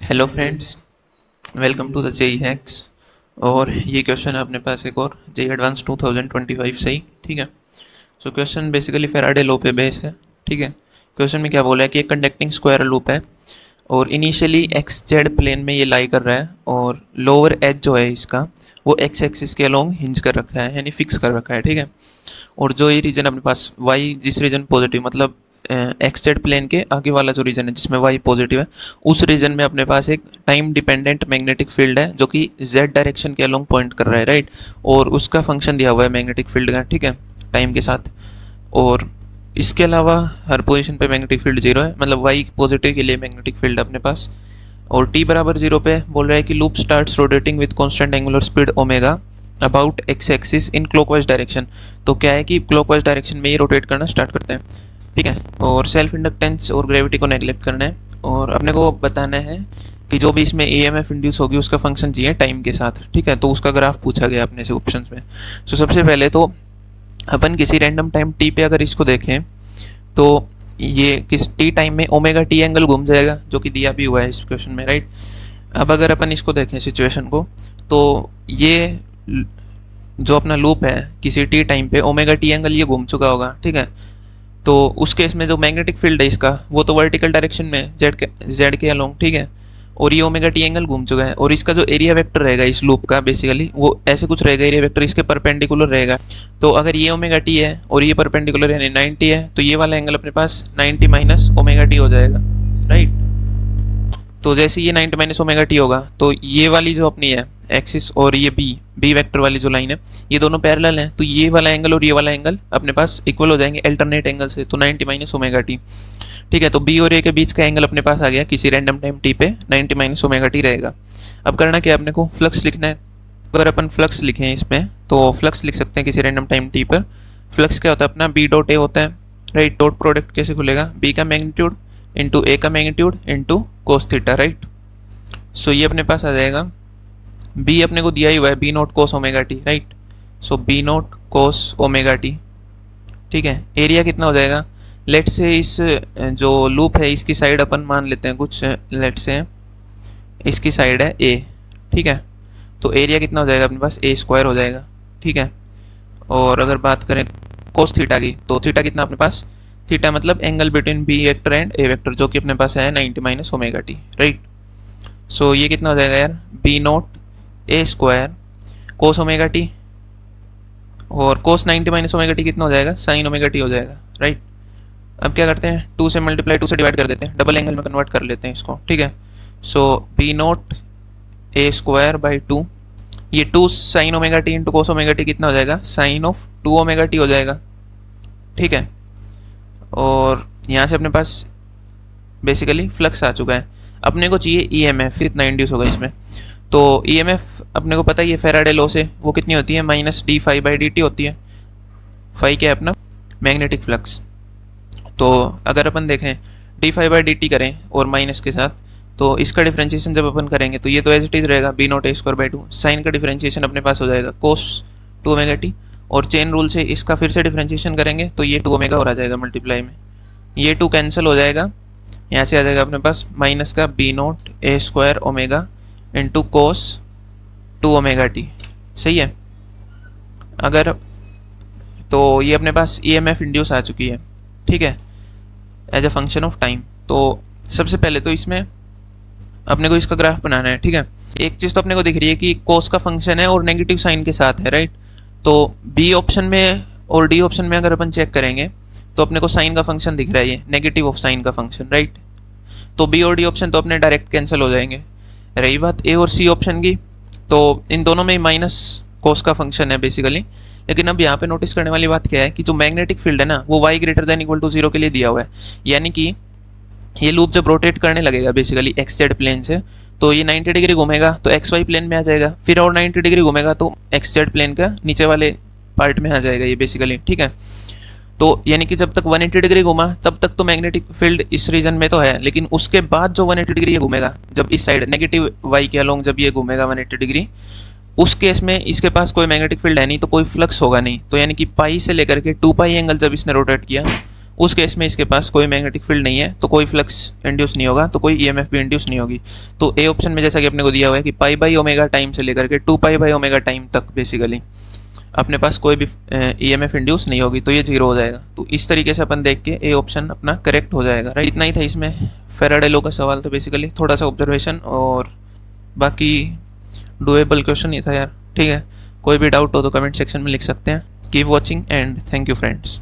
Hello friends, welcome to the JEE hacks. और ये question है अपने पास एक और जेई एडवांस 2025 से ही। ठीक है। So question basically Faraday law पे बेस है। ठीक है। क्वेश्चन में क्या बोला है कि एक कंडक्टिंग स्क्वायर लूप है और इनिशियली एक्स जेड प्लेन में ये लाई कर रहा है और लोअर एज जो है इसका वो एक्स एक्सिस के अलोंग हिंज कर रखा है, यानी फिक्स कर रखा है। ठीक है। और जो ये रीजन अपने पास वाई, जिस रीजन पॉजिटिव मतलब एक्स जेड प्लेन के आगे वाला जो रीजन है जिसमें वाई पॉजिटिव है, उस रीजन में अपने पास एक टाइम डिपेंडेंट मैग्नेटिक फील्ड है जो कि जेड डायरेक्शन के अलोंग पॉइंट कर रहा है, राइट। और उसका फंक्शन दिया हुआ है मैग्नेटिक फील्ड का, ठीक है, टाइम के साथ। और इसके अलावा हर पोजीशन पे मैग्नेटिक फील्ड जीरो है, मतलब वाई पॉजिटिव के लिए मैग्नेटिक फील्ड अपने पास। और टी बराबर जीरो पे बोल रहा है कि loop starts rotating with constant angular speed omega about x axis in clockwise direction. तो क्या है कि क्लॉकवाइज डायरेक्शन में ही रोटेट करना स्टार्ट करते हैं। ठीक है। और सेल्फ इंडक्टेंस और ग्रेविटी को नेग्लेक्ट करना है और अपने को बताना है कि जो भी इसमें EMF इंड्यूस होगी उसका फंक्शन चाहिए टाइम के साथ। ठीक है। तो उसका ग्राफ पूछा गया अपने से ऑप्शन में। तो सबसे पहले तो अपन किसी रैंडम टाइम टी पे अगर इसको देखें तो ये किस टी टाइम में ओमेगा टी एंगल घूम जाएगा, जो कि दिया भी हुआ है इस क्वेश्चन में, राइट। अब अगर अपन इसको देखें सिचुएशन को, तो ये जो अपना लूप है किसी टी टाइम पे ओमेगा टी एंगल ये घूम चुका होगा। ठीक है। तो उस केस में जो मैग्नेटिक फील्ड है इसका वो तो वर्टिकल डायरेक्शन में जेड के अलोंग, ठीक है। और ये ओमेगा टी एंगल घूम चुका है और इसका जो एरिया वेक्टर रहेगा इस लूप का बेसिकली वो ऐसे कुछ रहेगा, एरिया वेक्टर इसके परपेंडिकुलर रहेगा। तो अगर ये ओमेगा टी है और ये परपेंडिकुलर यानी 90 है तो ये वाला एंगल अपने पास 90 माइनस ओमेगा टी हो जाएगा, राइट। तो जैसे ये 90 माइनस ओमेगा टी होगा तो ये वाली जो अपनी है एक्सिस और ये बी वेक्टर वाली जो लाइन है ये दोनों पैरेलल हैं, तो ये वाला एंगल और ये वाला एंगल अपने पास इक्वल हो जाएंगे अल्टरनेट एंगल से, तो 90 माइनस ओमेगा टी। ठीक है। तो बी और ए के बीच का एंगल अपने पास आ गया किसी रैंडम टाइम टी पे 90 माइनस ओमेगा टी रहेगा। अब करना क्या है अपने को, फ्लक्स लिखना है। अगर अपन फ्लक्स लिखें इसमें तो फ्लक्स लिख सकते हैं किसी रैंडम टाइम टी पर। फ्लक्स क्या होता है अपना, बी डॉट ए होता है, राइट। डॉट प्रोडक्ट कैसे खुलेगा, बी का मैग्नीट्यूड इंटू ए का magnitude into cos theta, right. So ये अपने पास आ जाएगा, बी अपने को दिया ही हुआ है B naught cos omega T, right. So B naught cos omega t. ठीक है। एरिया कितना हो जाएगा, लेट से इस जो लूप है इसकी साइड अपन मान लेते हैं कुछ, लेट से इसकी साइड है ए, ठीक है। तो एरिया कितना हो जाएगा अपने पास, ए स्क्वायर हो जाएगा, ठीक है। और अगर बात करें कोस थीटा की तो थीटा कितना अपने पास, थीटा मतलब angle between B vector and A vector, जो कि अपने पास है 90 minus omega T, right. So ये कितना हो जाएगा यार, B naught A square cos omega T, और कोस 90 माइनस ओमेगा टी कितना हो जाएगा, साइन ओमेगा टी हो जाएगा, राइट। अब क्या करते हैं, 2 से मल्टीप्लाई 2 से डिवाइड कर देते हैं, डबल एंगल में कन्वर्ट कर लेते हैं इसको, ठीक है। So B naught A square by 2, ये 2 sine omega t into cos omega t कितना हो जाएगा, साइन ऑफ 2 ओमेगा टी हो जाएगा, ठीक है। और यहाँ से अपने पास बेसिकली फ्लक्स आ चुका है। अपने को चाहिए EMF कितना इंड्यूस होगा इसमें। तो EMF अपने को पता ही है फेराडे लॉ से वो कितनी होती है, minus D phi by D T होती है। फाई क्या है अपना, मैग्नेटिक फ्लक्स। तो अगर अपन देखें D phi by D T करें और माइनस के साथ, तो इसका डिफरेंशिएशन जब अपन करेंगे तो ये तो एज इट इज रहेगा B naught A square by 2, sine का डिफरेंशिएशन अपने पास हो जाएगा कोस 2 ओमेगा टी, और चेन रूल से इसका फिर से डिफरेंशिएशन करेंगे तो ये 2 ओमेगा और आ जाएगा मल्टीप्लाई में, ये 2 कैंसिल हो जाएगा। यहाँ से आ जाएगा अपने पास माइनस का B naught A square omega into cos 2 omega t, सही है। अगर तो ये अपने पास EMF इंड्यूस आ चुकी है, ठीक है, as a function of time. तो सबसे पहले तो इसमें अपने को इसका ग्राफ बनाना है, ठीक है। एक चीज़ तो अपने को दिख रही है कि कोस का फंक्शन है और नेगेटिव साइन के साथ है, राइट। तो बी ऑप्शन में और डी ऑप्शन में अगर अपन चेक करेंगे तो अपने को साइन का फंक्शन दिख रहा है, ये नेगेटिव ऑफ साइन का फंक्शन, राइट। तो बी और डी ऑप्शन तो अपने डायरेक्ट कैंसिल हो जाएंगे। रही बात ए और सी ऑप्शन की, तो इन दोनों में माइनस कोस का फंक्शन है बेसिकली। लेकिन अब यहाँ पे नोटिस करने वाली बात क्या है कि जो मैग्नेटिक फील्ड है ना वो y greater than equal to 0 के लिए दिया हुआ है, यानी कि ये लूप जब रोटेट करने लगेगा बेसिकली एक्स जेड प्लेन से, तो ये 90 डिग्री घूमेगा तो एक्स वाई प्लेन में आ जाएगा, फिर और 90 डिग्री घूमेगा तो एक्स जेड प्लेन का नीचे वाले पार्ट में आ जाएगा ये बेसिकली, ठीक है। तो यानी कि जब तक 180 डिग्री घूमा तब तक तो मैग्नेटिक फील्ड इस रीजन में तो है, लेकिन उसके बाद जो 180 डिग्री ये घूमेगा, जब इस साइड नेगेटिव वाई के अलोंग जब ये घूमेगा 180 डिग्री, उस केस में इसके पास कोई मैग्नेटिक फील्ड है नहीं तो कोई फ्लक्स होगा नहीं। तो यानी कि पाई से लेकर के 2 पाई एंगल जब इसने रोटेट किया उस केस में इसके पास कोई मैग्नेटिक फील्ड नहीं है, तो कोई फ्लक्स इंड्यूस नहीं होगा, तो कोई ईएमएफ भी इंड्यूस नहीं होगी। तो ए ऑप्शन में जैसा कि अपने को दिया हुआ है कि पाई बाई ओमेगा टाइम से लेकर के 2 पाई बाई ओमेगा टाइम तक बेसिकली अपने पास कोई भी ईएमएफ इंड्यूस नहीं होगी, तो ये जीरो हो जाएगा। तो इस तरीके से अपन देख के ए ऑप्शन अपना करेक्ट हो जाएगा, राइट। इतना ही था इसमें फैराडे लॉ का सवाल, था बेसिकली थोड़ा सा ऑब्जर्वेशन और बाकी डुएबल क्वेश्चन ही था यार, ठीक है। कोई भी डाउट हो तो कमेंट सेक्शन में लिख सकते हैं। Keep watching and thank you friends.